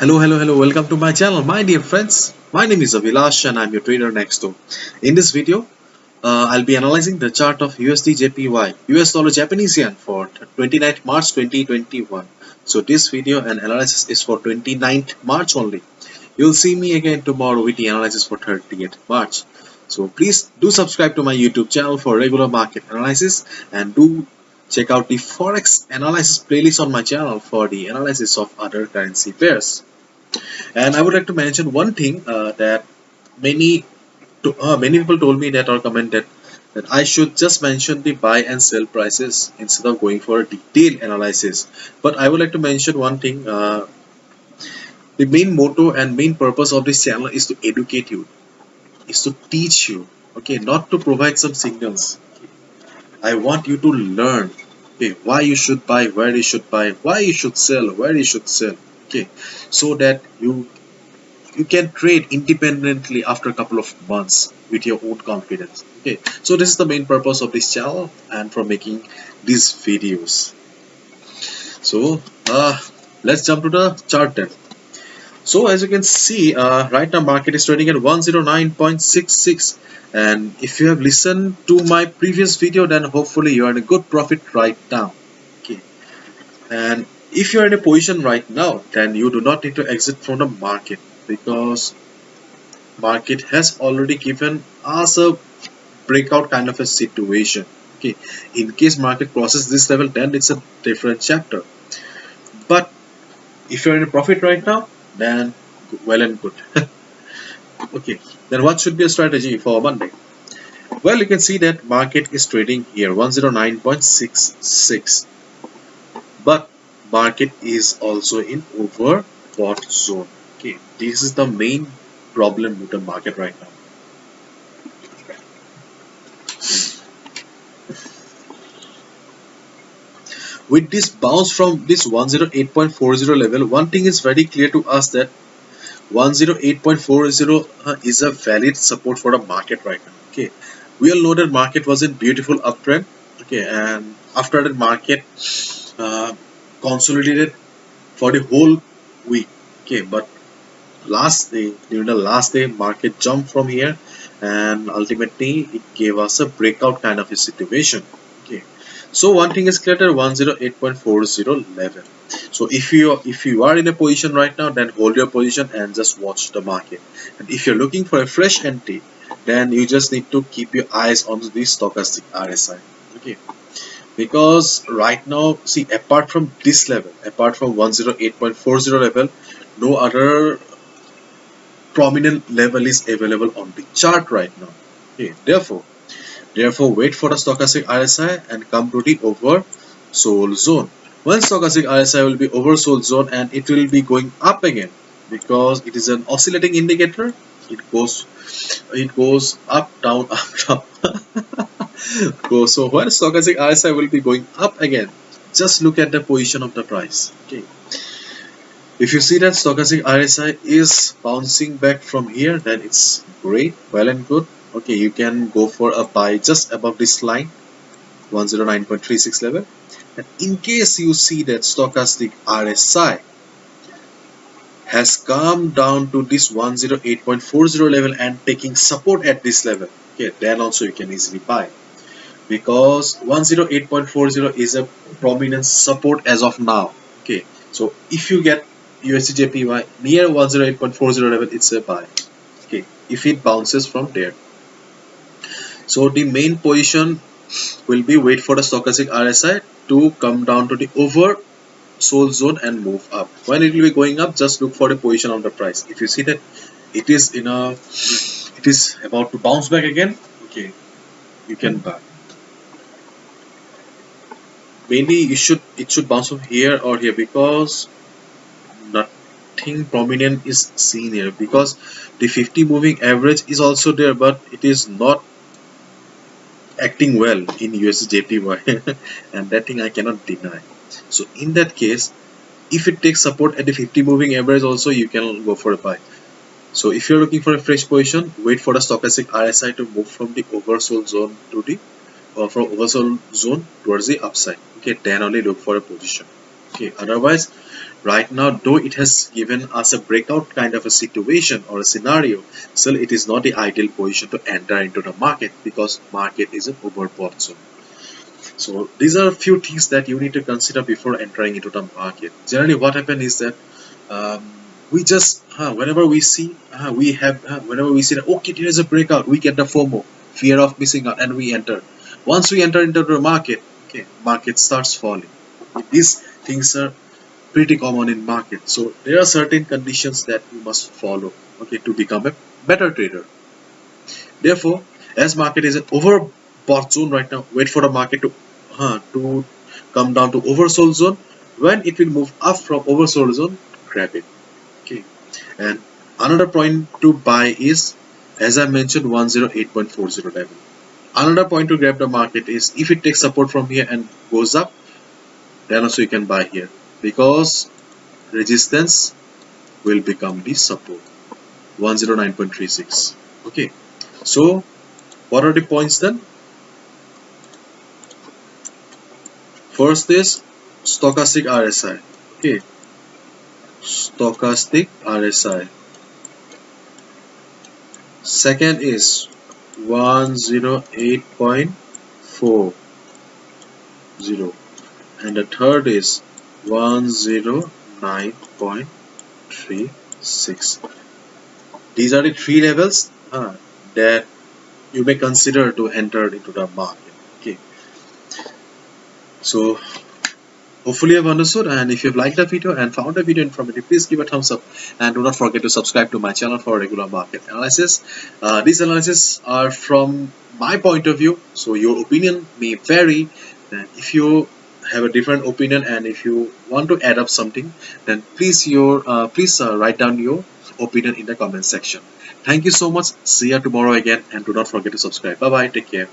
Hello, welcome to my channel, my dear friends. My name is Avilash and I'm your trader next door. In this video, I'll be analyzing the chart of USD JPY, US dollar Japanese yen for 29th March 2021. So this video and analysis is for 29th March only. You'll see me again tomorrow with the analysis for 30th March. So please do subscribe to my YouTube channel for regular market analysis and do check out the Forex analysis playlist on my channel for the analysis of other currency pairs. And I would like to mention one thing that many many people told me that or commented that I should just mention the buy and sell prices instead of going for a detailed analysis. But I would like to mention one thing. The main motto and main purpose of this channel is to educate you, is to teach you. Okay, not to provide some signals. I want you to learn. Okay, why you should buy, where you should buy, why you should sell, where you should sell. Okay, so that you can trade independently after a couple of months with your own confidence. Okay, so this is the main purpose of this channel and for making these videos. So let's jump to the chart then. So as you can see, right now market is trading at 109.66, and if you have listened to my previous video, then hopefully you are in a good profit right now. Okay, and if you are in a position right now, then you do not need to exit from the market, because market has already given us a breakout kind of a situation. Okay, in case market crosses this level, then it's a different chapter. But if you're in a profit right now, then well and good. Okay, then what should be a strategy for Monday? Well, you can see that market is trading here 109.66, but market is also in overbought zone. Okay, this is the main problem with the market right now. With this bounce from this 108.40 level, one thing is very clear to us, that 108.40 is a valid support for the market right now. Okay, we all know that market was in beautiful uptrend. Okay, and after that market uh, consolidated for the whole week. Okay, but during the last day, market jumped from here, and ultimately it gave us a breakout kind of a situation. Okay, so one thing is clear, that 108.40 level. So if you are in a position right now, then hold your position and just watch the market. And if you're looking for a fresh entry, then you just need to keep your eyes on the stochastic RSI. Okay, because right now, see, apart from this level, apart from 108.40 level, no other prominent level is available on the chart right now. Okay, therefore wait for the stochastic RSI and come to the oversold zone. When stochastic RSI will be oversold zone, and it will be going up again, because it is an oscillating indicator. It goes up, down, up, down. So when stochastic RSI will be going up again, just look at the position of the price. Okay, if you see that stochastic RSI is bouncing back from here, then it's great, well and good. Okay, you can go for a buy just above this line, 109.36 level. And in case you see that stochastic RSI has come down to this 108.40 level and taking support at this level, okay, then also you can easily buy, because 108.40 is a prominent support as of now. Okay, so if you get USDJPY near 108.40 level, it's a buy. Okay, if it bounces from there. So the main position will be wait for the stochastic RSI to come down to the oversold zone and move up. When it will be going up, just look for the position on the price. If you see that it is about to bounce back again, okay, you can buy. Maybe it should bounce from here or here, because nothing prominent is seen here, because the 50 moving average is also there, but it is not acting well in USDJPY and that thing I cannot deny. So in that case, if it takes support at the 50 moving average also, you can go for a buy. So if you're looking for a fresh position, wait for the stochastic RSI to move from the oversold zone to the from oversold zone towards the upside. Okay, then only look for a position. Okay, otherwise Right now, though it has given us a breakout kind of a situation or a scenario, still it is not the ideal position to enter into the market because market is an overbought zone. So these are a few things that you need to consider before entering into the market. Generally, what happens is that we just whenever we see whenever we see that okay, there is a breakout, we get the FOMO, fear of missing out, and we enter. Once we enter into the market, okay, market starts falling. These things are pretty common in market. So there are certain conditions that you must follow, okay, to become a better trader. Therefore, as market is an overbought zone right now, wait for the market to come down to oversold zone. When it will move up from oversold zone, grab it. Okay. And another point to buy is, as I mentioned, 108.40 level. Another point to grab the market is if it takes support from here and goes up, then also you can buy here because resistance will become the support, 109.36. Okay. So what are the points then? First is stochastic RSI. Okay, stochastic RSI. Second is 108.40, and the third is 109.36. These are the three levels that you may consider to enter into the market. Okay, so hopefully you've understood, and if you've liked the video and found the video informative, please give a thumbs up and do not forget to subscribe to my channel for regular market analysis. These analyses are from my point of view, so your opinion may vary. And if you have a different opinion and if you want to add up something, then please write down your opinion in the comment section. Thank you so much. See you tomorrow again, and do not forget to subscribe. Bye bye. Take care.